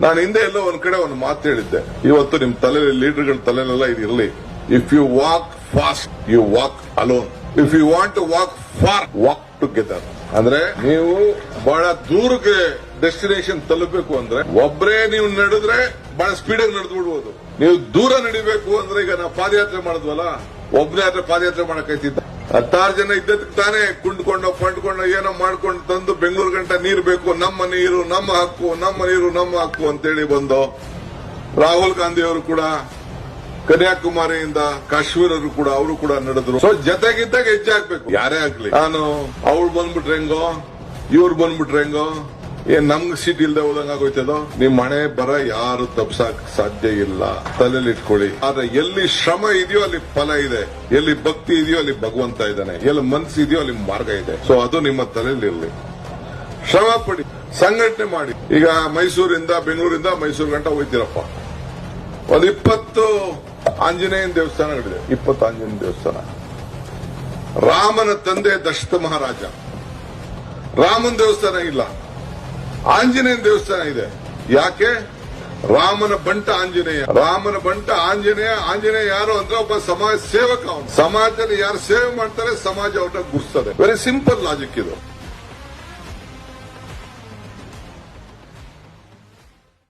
ನಾನು ಹಿಂದೆ ಎಲ್ಲೋ ಒಂದ್ ಕಡೆ ಒಂದು ಮಾತು ಹೇಳಿದ್ದೆ, ಇವತ್ತು ನಿಮ್ ತಲೆ ಲೀಡರ್ಗಳ ತಲೆಲೆಲ್ಲ ಇದು ಇರಲಿ. If you walk fast you walk alone, if you want to walk far walk together. ಅಂದ್ರೆ ನೀವು ಬಹಳ ದೂರಕ್ಕೆ ಡೆಸ್ಟಿನೇಷನ್ ತಲುಪಬೇಕು ಅಂದ್ರೆ ಒಬ್ಬರೇ ನೀವು ನಡೆದ್ರೆ ಬಹಳ ಸ್ಪೀಡಾಗಿ ನಡೆದು ಬಿಡ್ಬೋದು. ನೀವು ದೂರ ನಡಿಬೇಕು ಅಂದ್ರೆ ಈಗ ನಾವು ಪಾದಯಾತ್ರೆ ಮಾಡಿದ್ವಲ್ಲ, ಒಬ್ಬನೇ ಆದ್ರೆ ಪಾದಯಾತ್ರೆ ಮಾಡಕ್ಕಾಯ್ತಿದ್ದ? 16 ಜನ ಇದ್ದದಕ್ಕೆ ತಾನೇ ಕುಂಡ್ಕೊಂಡು ಫಂಡ್ಕೊಂಡು ಏನೋ ಮಾಡ್ಕೊಂಡು ತಂದು ಬೆಂಗಳೂರು ಗಂಟ ನೀರು ಬೇಕು, ನಮ್ಮ ನೀರು ನಮ್ಮ ಹಕ್ಕು, ನಮ್ಮ ನೀರು ನಮ್ಮ ಹಕ್ಕು ಅಂತೇಳಿ ಬಂದು ರಾಹುಲ್ ಗಾಂಧಿ ಅವರು ಕೂಡ ಕನ್ಯಾಕುಮಾರಿಯಿಂದ ಕಾಶ್ಮೀರರು ಕೂಡ ಅವರು ಕೂಡ ನಡೆದ್ರು. ಸೊ ಜೊತೆಗಿದ್ದಾಗ ಹೆಜ್ಜೆ ಹಾಕ್ಬೇಕು, ಯಾರೇ ಆಗ್ಲಿ. ನಾನು ಅವ್ರು ಬಂದ್ಬಿಟ್ರೆ ಹೆಂಗೋ, ಇವ್ರು ಬಂದ್ಬಿಟ್ರೆ ಹೆಂಗೋ, ಏನ್ ನಮ್ಗ್ ಸೀಟ್ ಇಲ್ದೆ ಹೋದಂಗ ಆಗೋಯ್ತದೋ. ನಿಮ್ ಹಣೆ ಬರ ಯಾರು ತಪ್ಸಕ್ ಸಾಧ್ಯ ಇಲ್ಲ, ತಲೆಯಲ್ಲಿ ಇಟ್ಕೊಳ್ಳಿ. ಆದ್ರೆ ಎಲ್ಲಿ ಶ್ರಮ ಇದೆಯೋ ಅಲ್ಲಿ ಫಲ ಇದೆ, ಎಲ್ಲಿ ಭಕ್ತಿ ಇದೆಯೋ ಅಲ್ಲಿ ಭಗವಂತ ಇದ್ದಾನೆ, ಎಲ್ಲಿ ಮನ್ಸು ಇದೆಯೋ ಅಲ್ಲಿ ಮಾರ್ಗ ಇದೆ. ಸೊ ಅದು ನಿಮ್ಮ ತಲೆಯಲ್ಲಿ ಇರಲಿ. ಶ್ರಮ ಪಡಿ, ಸಂಘಟನೆ ಮಾಡಿ. ಈಗ ಮೈಸೂರಿಂದ ಬೆಂಗಳೂರಿಂದ ಮೈಸೂರು ಗಂಟ ಹೋಯ್ತಿರಪ್ಪ, ಒಂದು 20 ಆಂಜನೇಯನ ದೇವಸ್ಥಾನಗಳಿದೆ. 20 ಆಂಜನೇಯನ ದೇವಸ್ಥಾನ. ರಾಮನ ತಂದೆ ದಶರಥ ಮಹಾರಾಜ, ರಾಮನ ದೇವಸ್ಥಾನ ಇಲ್ಲ, ಆಂಜನೇಯನ ದೇವಸ್ಥಾನ ಇದೆ. ಯಾಕೆ? ರಾಮನ ಬಂಟ ಆಂಜನೇಯ, ರಾಮನ ಬಂಟ ಆಂಜನೇಯ. ಆಂಜನೇಯ ಯಾರು ಅಂದ್ರೆ ಒಬ್ಬ ಸಮಾಜ ಸೇವಕ. ಅವನು ಸಮಾಜದಲ್ಲಿ ಯಾರು ಸೇವೆ ಮಾಡ್ತಾರೆ ಸಮಾಜ ಅವ್ರನ್ನ ಗುರ್ಸ್ತದೆ. ವೆರಿ ಸಿಂಪಲ್ ಲಾಜಿಕ್ ಇದು.